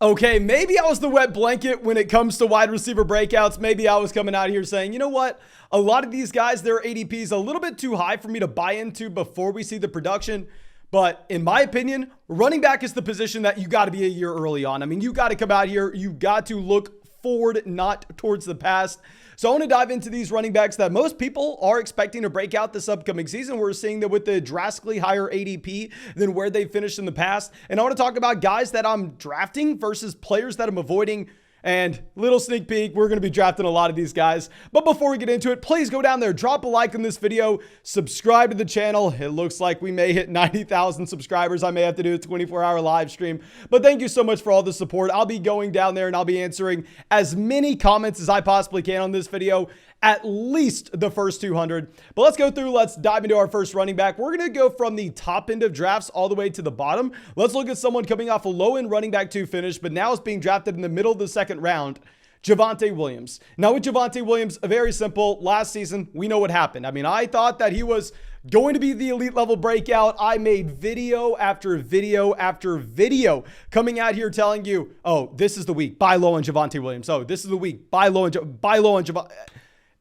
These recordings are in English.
Okay, maybe I was the wet blanket when it comes to wide receiver breakouts. Maybe I was coming out here saying, you know what? A lot of these guys, their ADP is a little bit too high for me to buy into before we see the production. But in my opinion, running back is the position that you got to be a year early on. I mean, you got to come out here. You got to look forward, not towards the past. So I want to dive into these running backs that most people are expecting to break out this upcoming season. We're seeing that with the drastically higher ADP than where they finished in the past. And I want to talk about guys that I'm drafting versus players that I'm avoiding. And little sneak peek, we're going to be drafting a lot of these guys. But before we get into it, please go down there, drop a like on this video, subscribe to the channel. It looks like we may hit 90,000 subscribers. I may have to do a 24-hour live stream. But thank you so much for all the support. I'll be going down there and I'll be answering as many comments as I possibly can on this video, at least the first 200. But let's go through. Let's dive into our first running back. We're going to go from the top end of drafts all the way to the bottom. Let's look at someone coming off a low-end running back 2 finish, but now is being drafted in the middle of the second round. Javonte Williams. Now with Javonte Williams, very simple. Last season, we know what happened. I mean, I thought that he was going to be the elite level breakout. I made video after video after video coming out here telling you, oh, this is the week. Buy low on Javonte Williams. Oh, this is the week. Buy low on Javonte.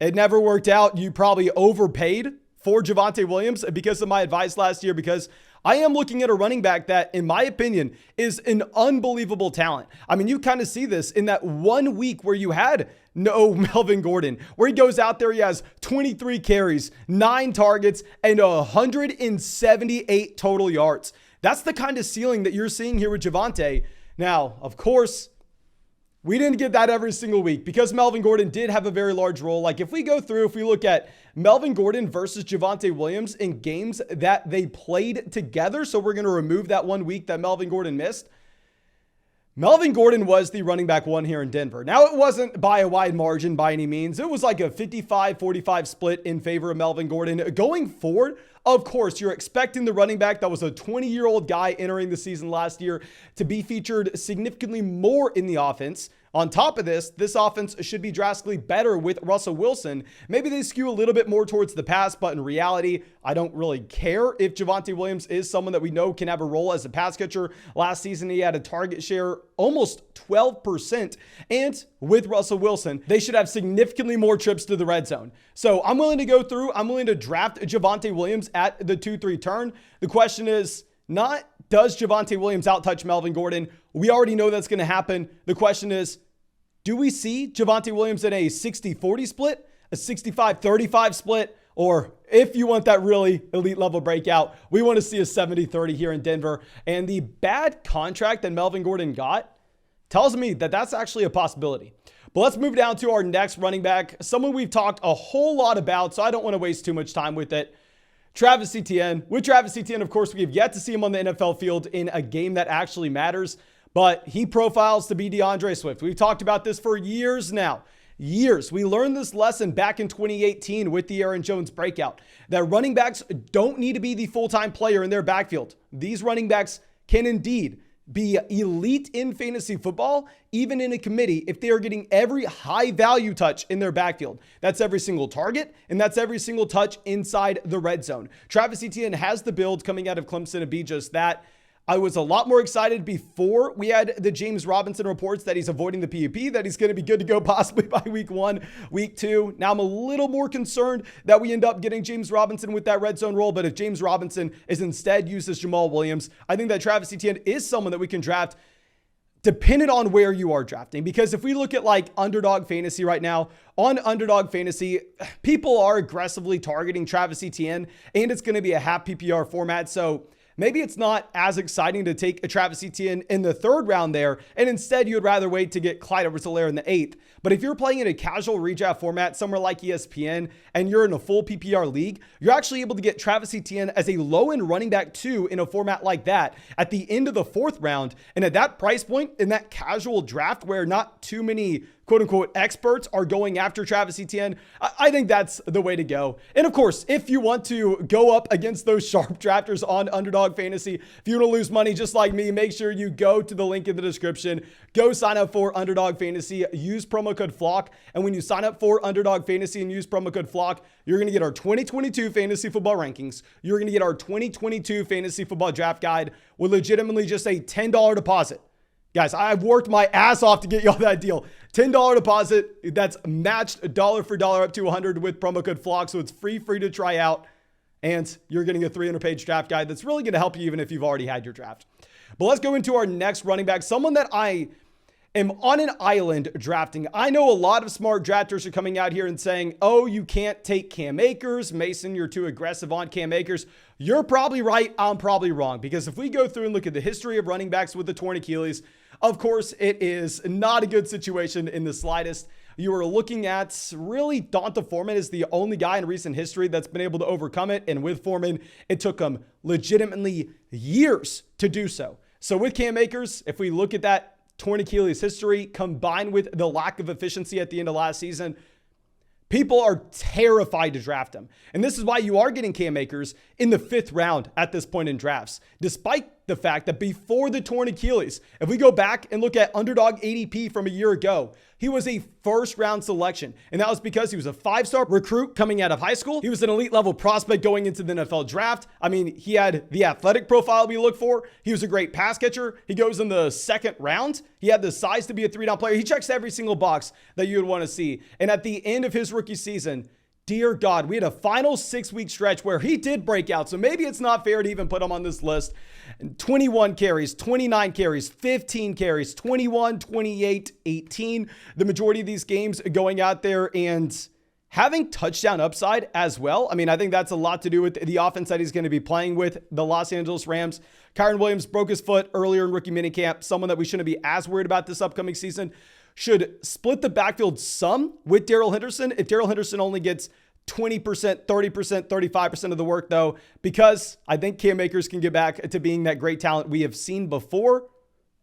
It never worked out. You probably overpaid for Javonte Williams because of my advice last year, because I am looking at a running back that, in my opinion, is an unbelievable talent. I mean, you kind of see this in that 1 week where you had no Melvin Gordon, where he goes out there, he has 23 carries, 9 targets, and 178 total yards. That's the kind of ceiling that you're seeing here with Javonte. Now, of course, we didn't get that every single week because Melvin Gordon did have a very large role. Like if we go through, if we look at Melvin Gordon versus Javonte Williams in games that they played together, so we're going to remove that 1 week that Melvin Gordon missed. Melvin Gordon was the running back 1 here in Denver. Now, it wasn't by a wide margin by any means. It was like a 55-45 split in favor of Melvin Gordon. Going forward, of course, you're expecting the running back that was a 20-year-old guy entering the season last year to be featured significantly more in the offense. On top of this, this offense should be drastically better with Russell Wilson. Maybe they skew a little bit more towards the pass, but in reality, I don't really care if Javonte Williams is someone that we know can have a role as a pass catcher. Last season, he had a target share almost 12%. And with Russell Wilson, they should have significantly more trips to the red zone. So I'm willing to go through. I'm willing to draft Javonte Williams at the 2-3 turn. The question is not, does Javonte Williams outtouch Melvin Gordon? We already know that's going to happen. The question is, do we see Javonte Williams in a 60-40 split, a 65-35 split, or if you want that really elite level breakout, we want to see a 70-30 here in Denver. And the bad contract that Melvin Gordon got tells me that that's actually a possibility. But let's move down to our next running back, someone we've talked a whole lot about, so I don't want to waste too much time with it. Travis Etienne. With Travis Etienne, of course, we have yet to see him on the NFL field in a game that actually matters, but he profiles to be DeAndre Swift. We've talked about this for years now. Years. We learned this lesson back in 2018 with the Aaron Jones breakout, that running backs don't need to be the full-time player in their backfield. These running backs can indeed be elite in fantasy football, even in a committee, if they are getting every high value touch in their backfield. That's every single target, and that's every single touch inside the red zone. Travis Etienne has the build coming out of Clemson to be just that. I was a lot more excited before we had the James Robinson reports that he's avoiding the PUP, that he's going to be good to go possibly by week 1, week 2. Now I'm a little more concerned that we end up getting James Robinson with that red zone role. But if James Robinson is instead used as Jamal Williams, I think that Travis Etienne is someone that we can draft dependent on where you are drafting. Because if we look at like Underdog Fantasy right now, on Underdog Fantasy, people are aggressively targeting Travis Etienne, and it's going to be a half PPR format. So maybe it's not as exciting to take a Travis Etienne in the 3rd round there, and instead you'd rather wait to get Clyde Edwards-Helaire in the 8th. But if you're playing in a casual redraft format somewhere like ESPN and you're in a full PPR league, you're actually able to get Travis Etienne as a low-end running back 2 in a format like that at the end of the 4th round. And at that price point, in that casual draft where not too many quote-unquote experts are going after Travis Etienne, I think that's the way to go. And of course, if you want to go up against those sharp drafters on Underdog Fantasy, if you want to lose money just like me, make sure you go to the link in the description. Go sign up for Underdog Fantasy. Use promo code FLOCK. And when you sign up for Underdog Fantasy and use promo code FLOCK, you're going to get our 2022 fantasy football rankings. You're going to get our 2022 fantasy football draft guide with legitimately just a $10 deposit. Guys, I've worked my ass off to get y'all that deal. $10 deposit. That's matched dollar for dollar up to 100 with promo code FLOCK. So it's free to try out. And you're getting a 300-page draft guide that's really going to help you even if you've already had your draft. But let's go into our next running back. Someone that I am on an island drafting. I know a lot of smart drafters are coming out here and saying, oh, you can't take Cam Akers. Mason, you're too aggressive on Cam Akers. You're probably right. I'm probably wrong. Because if we go through and look at the history of running backs with the torn Achilles, of course, it is not a good situation in the slightest. You are looking at really Donta Foreman is the only guy in recent history that's been able to overcome it. And with Foreman, it took him legitimately years to do so. So with Cam Akers, if we look at that torn Achilles history combined with the lack of efficiency at the end of last season, people are terrified to draft him. And this is why you are getting Cam Akers in the 5th round at this point in drafts, despite the fact that before the torn Achilles, if we go back and look at underdog ADP from a year ago, he was a 1st round selection. And that was because he was a 5-star recruit coming out of high school. He was an elite level prospect going into the NFL draft. I mean, he had the athletic profile we look for. He was a great pass catcher. He goes in the 2nd round. He had the size to be a 3-down player. He checks every single box that you would want to see. And at the end of his rookie season, dear God, we had a final 6-week stretch where he did break out. So maybe it's not fair to even put him on this list. 21 carries, 29 carries, 15 carries, 21, 28, 18. The majority of these games going out there and having touchdown upside as well. I mean, I think that's a lot to do with the offense that he's going to be playing with the Los Angeles Rams. Kyren Williams broke his foot earlier in rookie minicamp. Someone that we shouldn't be as worried about this upcoming season. Should split the backfield some with Darrell Henderson. If Darrell Henderson only gets 20%, 30%, 35% of the work though, because I think Cam Akers can get back to being that great talent we have seen before.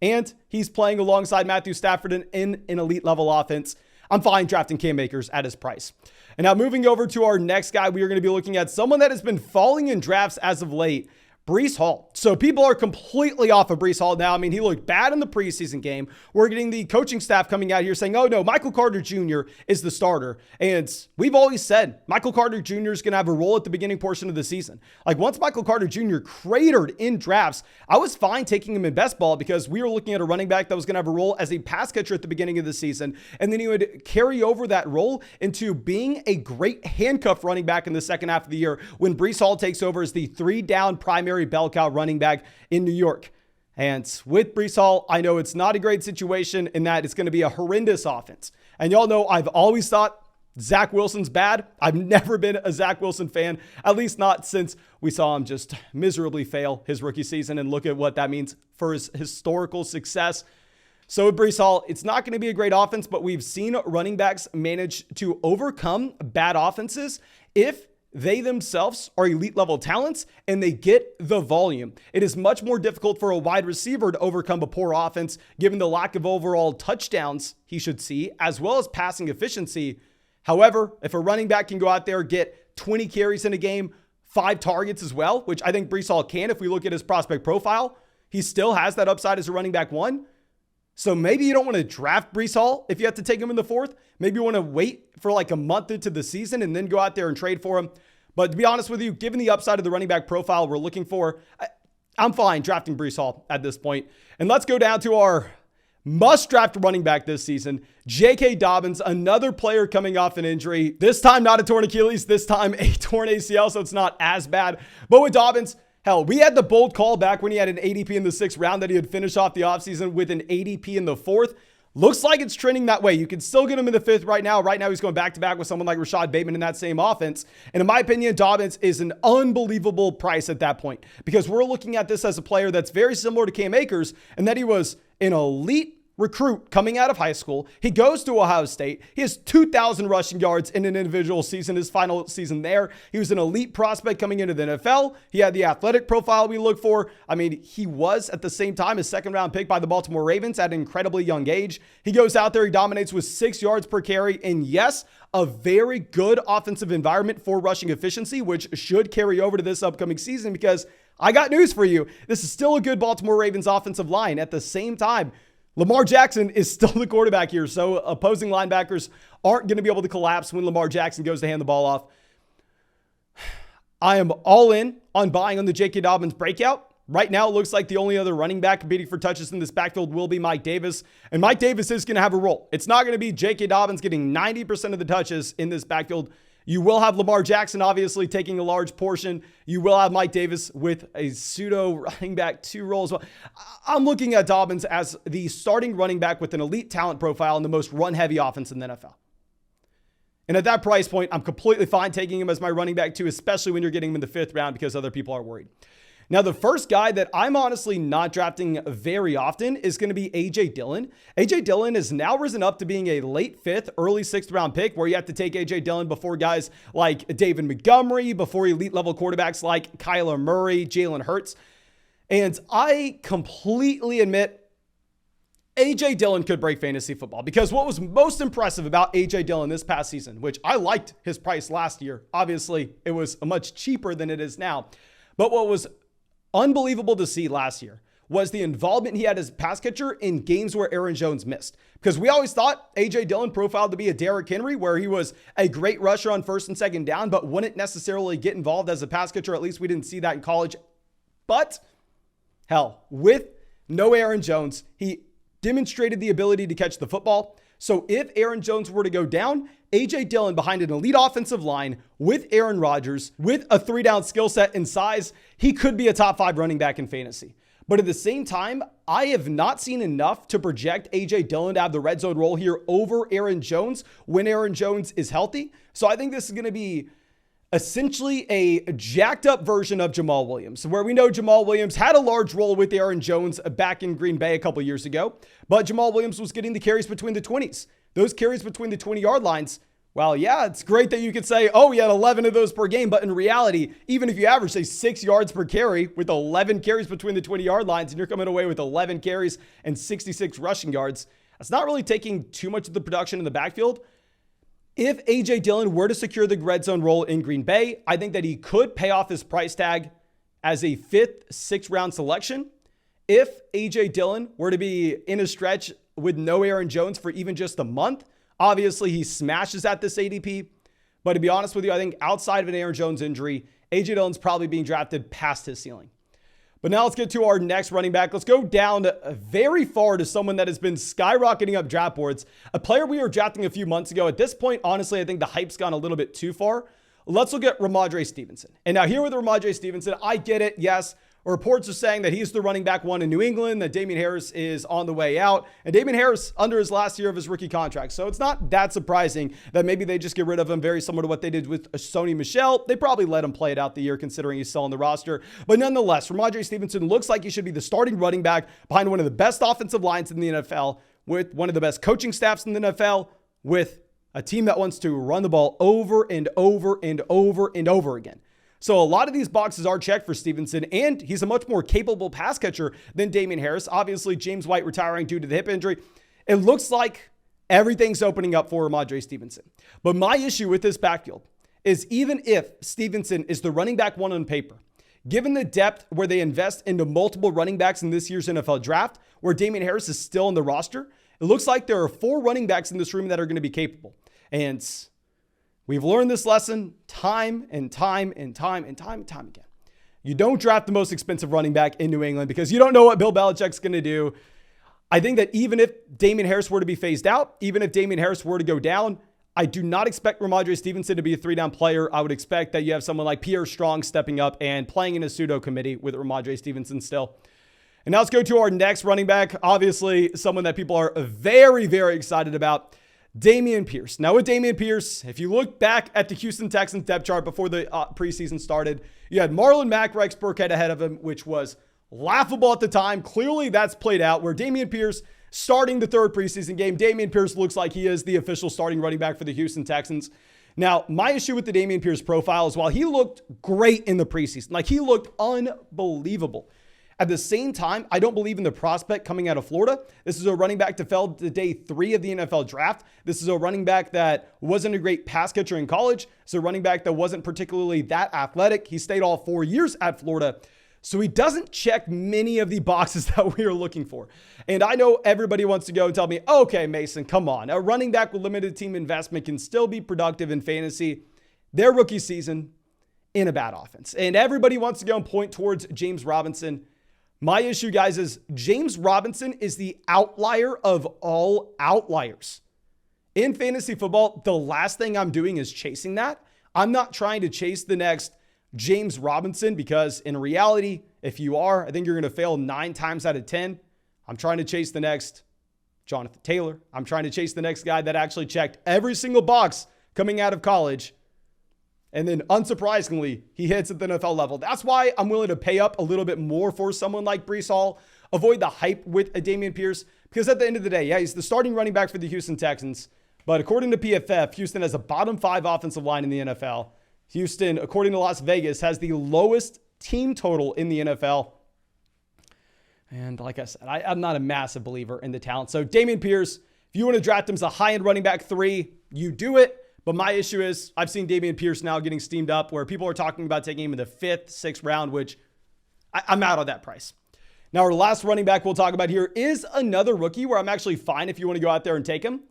And he's playing alongside Matthew Stafford in an elite level offense. I'm fine drafting Cam Akers at his price. And now moving over to our next guy, we are going to be looking at someone that has been falling in drafts as of late, Breece Hall. So people are completely off of Breece Hall now. I mean, he looked bad in the preseason game. We're getting the coaching staff coming out here saying, oh no, Michael Carter Jr. is the starter. And we've always said Michael Carter Jr. is going to have a role at the beginning portion of the season. Like once Michael Carter Jr. cratered in drafts, I was fine taking him in best ball because we were looking at a running back that was going to have a role as a pass catcher at the beginning of the season. And then he would carry over that role into being a great handcuff running back in the second half of the year when Breece Hall takes over as the 3-down primary bell cow running back in New York. And with Breece Hall, I know it's not a great situation in that it's going to be a horrendous offense. And y'all know I've always thought Zach Wilson's bad. I've never been a Zach Wilson fan, at least not since we saw him just miserably fail his rookie season and look at what that means for his historical success. So with Breece Hall, it's not going to be a great offense, but we've seen running backs manage to overcome bad offenses if they themselves are elite level talents and they get the volume. It is much more difficult for a wide receiver to overcome a poor offense given the lack of overall touchdowns he should see, as well as passing efficiency. However, if a running back can go out there, get 20 carries in a game, 5 targets as well, which I think Breece Hall can if we look at his prospect profile, he still has that upside as a running back 1. So maybe you don't want to draft Breece Hall if you have to take him in the 4th. Maybe you want to wait for like a month into the season and then go out there and trade for him. But to be honest with you, given the upside of the running back profile we're looking for, I'm fine drafting Breece Hall at this point. And let's go down to our must-draft running back this season, J.K. Dobbins, another player coming off an injury. This time, not a torn Achilles, this time a torn ACL, so it's not as bad. But with Dobbins, hell, we had the bold call back when he had an ADP in the 6th round that he would finish off the offseason with an ADP in the 4th. Looks like it's trending that way. You can still get him in the 5th right now. Right now, he's going back-to-back with someone like Rashad Bateman in that same offense. And in my opinion, Dobbins is an unbelievable price at that point because we're looking at this as a player that's very similar to Cam Akers and that he was an elite recruit coming out of high school. He goes to Ohio State. He has 2,000 rushing yards in an individual season, his final season there. He was an elite prospect coming into the NFL. He had the athletic profile we look for. I mean, he was at the same time a 2nd-round pick by the Baltimore Ravens at an incredibly young age. He goes out there, he dominates with 6 yards per carry. And yes, a very good offensive environment for rushing efficiency, which should carry over to this upcoming season because I got news for you. This is still a good Baltimore Ravens offensive line. At the same time, Lamar Jackson is still the quarterback here, so opposing linebackers aren't going to be able to collapse when Lamar Jackson goes to hand the ball off. I am all in on buying on the J.K. Dobbins breakout. Right now, it looks like the only other running back competing for touches in this backfield will be Mike Davis. And Mike Davis is going to have a role. It's not going to be J.K. Dobbins getting 90% of the touches in this backfield. You will have Lamar Jackson, obviously, taking a large portion. You will have Mike Davis with a pseudo running back 2 role as well. I'm looking at Dobbins as the starting running back with an elite talent profile and the most run-heavy offense in the NFL. And at that price point, I'm completely fine taking him as my running back 2, especially when you're getting him in the 5th round because other people are worried. Now, the first guy that I'm honestly not drafting very often is going to be A.J. Dillon. A.J. Dillon has now risen up to being a late 5th, early 6th round pick where you have to take A.J. Dillon before guys like David Montgomery, before elite level quarterbacks like Kyler Murray, Jalen Hurts. And I completely admit A.J. Dillon could break fantasy football because what was most impressive about A.J. Dillon this past season, which I liked his price last year. Obviously, it was much cheaper than it is now. But what was unbelievable to see last year was the involvement he had as pass catcher in games where Aaron Jones missed. Because we always thought A.J. Dillon profiled to be a Derrick Henry, where he was a great rusher on 1st and 2nd down, but wouldn't necessarily get involved as a pass catcher. At least we didn't see that in college. But hell, with no Aaron Jones, he demonstrated the ability to catch the football. So if Aaron Jones were to go down, A.J. Dillon behind an elite offensive line with Aaron Rodgers, with a 3-down skill set and size, he could be a top 5 running back in fantasy. But at the same time, I have not seen enough to project A.J. Dillon to have the red zone role here over Aaron Jones when Aaron Jones is healthy. So I think this is going to be essentially a jacked up version of Jamal Williams, where we know Jamal Williams had a large role with Aaron Jones back in Green Bay a couple years ago, but Jamal Williams was getting the carries between the 20s. Those carries between the 20-yard lines, well, yeah, it's great that you could say, oh, he had 11 of those per game, but in reality, even if you average, say, 6 yards per carry with 11 carries between the 20-yard lines and you're coming away with 11 carries and 66 rushing yards, that's not really taking too much of the production in the backfield. If A.J. Dillon were to secure the red zone role in Green Bay, I think that he could pay off his price tag as a 5th, 6th round selection. If A.J. Dillon were to be in a stretch with no Aaron Jones for even just a month, obviously he smashes at this ADP. But to be honest with you, I think outside of an Aaron Jones injury, A.J. Dillon's probably being drafted past his ceiling. But now let's get to our next running back. Let's go down very far to someone that has been skyrocketing up draft boards. A player we were drafting a few months ago. At this point, honestly, I think the hype's gone a little bit too far. Let's look at Ramondre Stevenson. And now here with Ramondre Stevenson, I get it. Yes, reports are saying that he's the running back 1 in New England, that Damian Harris is on the way out. And Damian Harris under his last year of his rookie contract. So it's not that surprising that maybe they just get rid of him, very similar to what they did with Sony Michel. They probably let him play it out the year considering he's still on the roster. But nonetheless, Ramondre Stevenson looks like he should be the starting running back behind one of the best offensive lines in the NFL, with one of the best coaching staffs in the NFL, with a team that wants to run the ball over and over and over and over again. So a lot of these boxes are checked for Stevenson, and he's a much more capable pass catcher than Damian Harris. Obviously, James White retiring due to the hip injury. It looks like everything's opening up for Ramondre Stevenson. But my issue with this backfield is even if Stevenson is the running back 1 on paper, given the depth where they invest into multiple running backs in this year's NFL draft, where Damian Harris is still on the roster, it looks like there are 4 running backs in this room that are going to be capable. And we've learned this lesson time and time again. You don't draft the most expensive running back in New England because you don't know what Bill Belichick's going to do. I think that even if Damian Harris were to be phased out, even if Damian Harris were to go down, I do not expect Ramondre Stevenson to be a 3-down player. I would expect that you have someone like Pierre Strong stepping up and playing in a pseudo committee with Ramondre Stevenson still. And now let's go to our next running back. Obviously, someone that people are very, very excited about. Damian Pierce. Now with Damian Pierce, if you look back at the Houston Texans depth chart before the preseason started, you had Marlon Mack, Rex Burkhead ahead of him, which was laughable at the time. Clearly that's played out where Damian Pierce starting the 3rd preseason game. Damian Pierce looks like he is the official starting running back for the Houston Texans. Now, my issue with the Damian Pierce profile is while he looked great in the preseason, like he looked unbelievable. At the same time, I don't believe in the prospect coming out of Florida. This is a running back that fell to day 3 of the NFL draft. This is a running back that wasn't a great pass catcher in college. It's a running back that wasn't particularly that athletic. He stayed all 4 years at Florida. So he doesn't check many of the boxes that we are looking for. And I know everybody wants to go and tell me, okay, Mason, come on. A running back with limited team investment can still be productive in fantasy. Their rookie season in a bad offense. And everybody wants to go and point towards James Robinson. My issue, guys, is James Robinson is the outlier of all outliers. In fantasy football, the last thing I'm doing is chasing that. I'm not trying to chase the next James Robinson because in reality, if you are, I think you're going to fail 9 times out of 10. I'm trying to chase the next Jonathan Taylor. I'm trying to chase the next guy that actually checked every single box coming out of college. And then unsurprisingly, he hits at the NFL level. That's why I'm willing to pay up a little bit more for someone like Breece Hall. Avoid the hype with a Damian Pierce. Because at the end of the day, yeah, he's the starting running back for the Houston Texans. But according to PFF, Houston has a bottom 5 offensive line in the NFL. Houston, according to Las Vegas, has the lowest team total in the NFL. And like I said, I'm not a massive believer in the talent. So Damian Pierce, if you want to draft him as a high-end running back 3, you do it. But my issue is I've seen Damian Pierce now getting steamed up where people are talking about taking him in the 5th, 6th round, which I'm out on that price. Now, our last running back we'll talk about here is another rookie where I'm actually fine if you want to go out there and take him.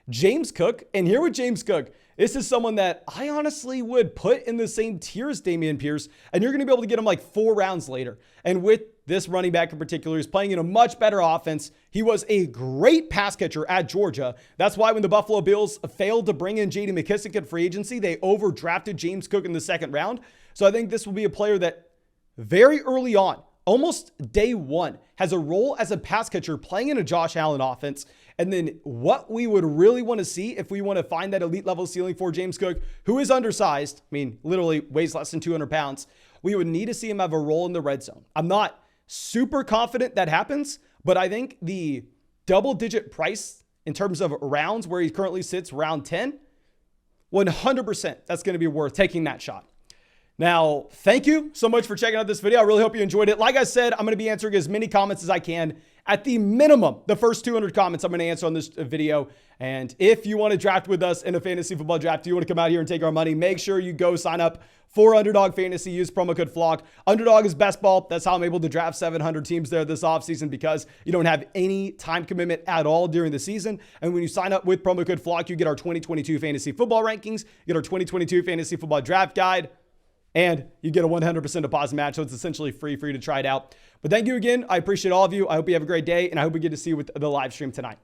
James Cook. And here with James Cook, this is someone that I honestly would put in the same tier as Damian Pierce, and you're going to be able to get him like 4 rounds later. And with this running back in particular, he's playing in a much better offense. He was a great pass catcher at Georgia. That's why when the Buffalo Bills failed to bring in J.D. McKissic at free agency, they overdrafted James Cook in the 2nd round. So I think this will be a player that very early on, almost day 1, has a role as a pass catcher playing in a Josh Allen offense. And then what we would really want to see if we want to find that elite level ceiling for James Cook, who is undersized, I mean, literally weighs less than 200 pounds, we would need to see him have a role in the red zone. I'm not super confident that happens, but I think the double-digit price in terms of rounds where he currently sits, round 10, 100% that's going to be worth taking that shot. Now, thank you so much for checking out this video. I really hope you enjoyed it. Like I said, I'm going to be answering as many comments as I can. At the minimum, the first 200 comments I'm going to answer on this video. And if you want to draft with us in a fantasy football draft, you want to come out here and take our money, make sure you go sign up for Underdog Fantasy. Use promo code FLOCK. Underdog is best ball. That's how I'm able to draft 700 teams there this offseason because you don't have any time commitment at all during the season. And when you sign up with promo code FLOCK, you get our 2022 fantasy football rankings, you get our 2022 fantasy football draft guide, and you get a 100% deposit match. So it's essentially free for you to try it out. But thank you again. I appreciate all of you. I hope you have a great day, and I hope we get to see you with the live stream tonight.